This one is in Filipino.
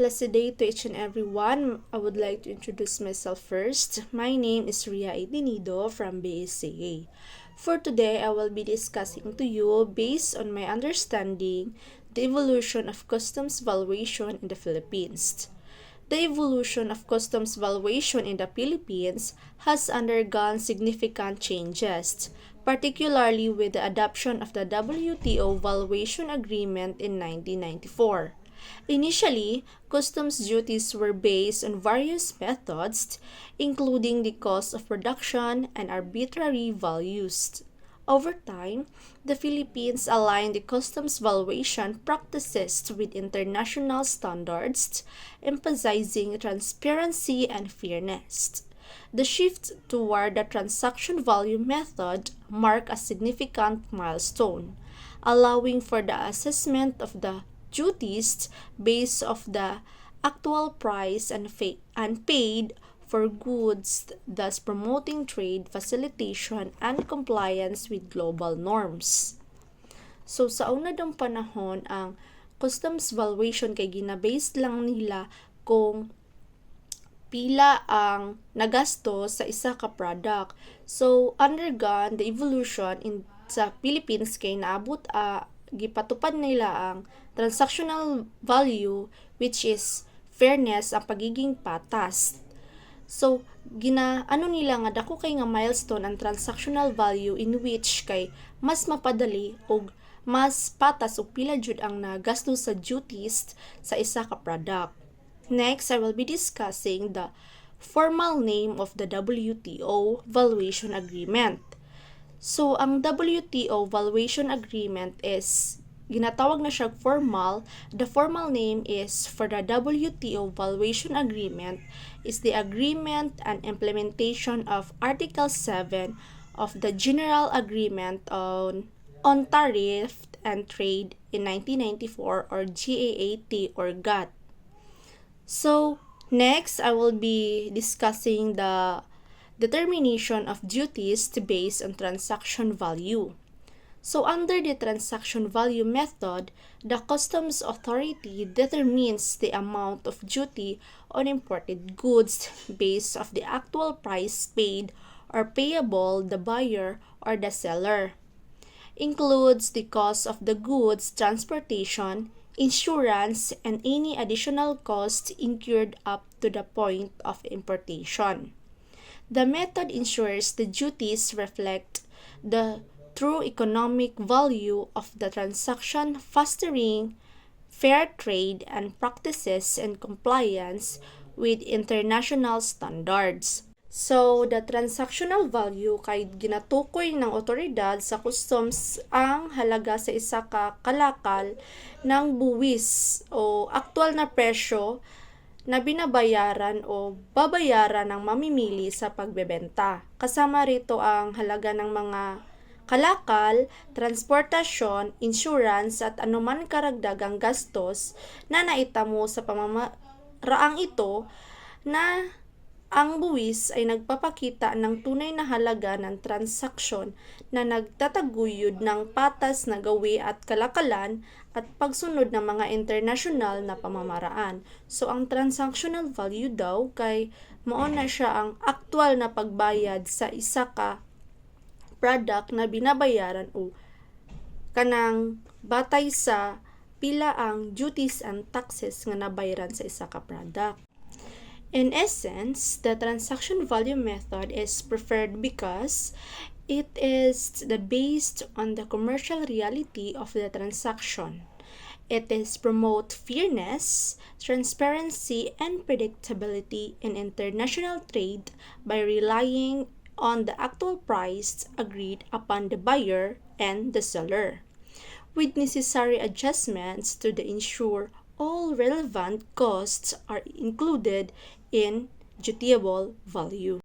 Blessed day to each and every one. I would like to introduce myself first. My name is Ria Idinido from BSCA. For today, I will be discussing to you, based on my understanding, the evolution of customs valuation in the Philippines. The evolution of customs valuation in the Philippines has undergone significant changes, particularly with the adoption of the WTO Valuation Agreement in 1994. Initially, customs duties were based on various methods, including the cost of production and arbitrary values. Over time, the Philippines aligned the customs valuation practices with international standards, emphasizing transparency and fairness. The shift toward the transaction value method marked a significant milestone, allowing for the assessment of the duties based off the actual price and paid for goods, thus promoting trade facilitation and compliance with global norms. So sa una dang panahon, ang customs valuation kay ginabase lang nila kung pila ang nagasto sa isa ka product. So undergone the evolution in sa Philippines kay naabot gipatupad nila ang transactional value, which is fairness, ang pagiging patas. So ano nila nga dako kay nga milestone ang transactional value in which kay mas mapadali og mas patas og pila jud ang nagasto sa duties sa isa ka product. Next, I will be discussing the formal name of the WTO Valuation Agreement. So, ang WTO Valuation Agreement is, ginatawag na siya formal. The formal name is for the WTO Valuation Agreement is the Agreement and Implementation of Article 7 of the General Agreement on Tariff and Trade in 1994 or GAAP or GATT. So, next, I will be discussing the determination of duties based on transaction value. So, under the transaction value method, the customs authority determines the amount of duty on imported goods based on the actual price paid or payable the buyer or the seller. Includes the cost of the goods, transportation, insurance, and any additional costs incurred up to the point of importation. The method ensures the duties reflect the true economic value of the transaction, fostering fair trade and practices and compliance with international standards. So, the transactional value kay ginatukoy ng otoridad sa customs ang halaga sa isa ka kalakal ng buwis o aktual na presyo na binabayaran o babayaran ng mamimili sa pagbebenta. Kasama rito ang halaga ng mga kalakal, transportasyon, insurance at anuman karagdagang gastos na naitamo sa pamamaraang ito na ang buwis ay nagpapakita ng tunay na halaga ng transaksyon na nagtataguyod ng patas na gawi at kalakalan at pagsunod ng mga international na pamamaraan. So, ang transactional value daw kay mao na siya ang aktual na pagbayad sa isa ka product na binabayaran o kanang batay sa pila ang duties and taxes nga nabayaran sa isa ka product. In essence, the transaction value method is preferred because it is based on the commercial reality of the transaction. It is promote fairness, transparency, and predictability in international trade by relying on the actual price agreed upon the buyer and the seller, with necessary adjustments to ensure all relevant costs are included in dutiable value.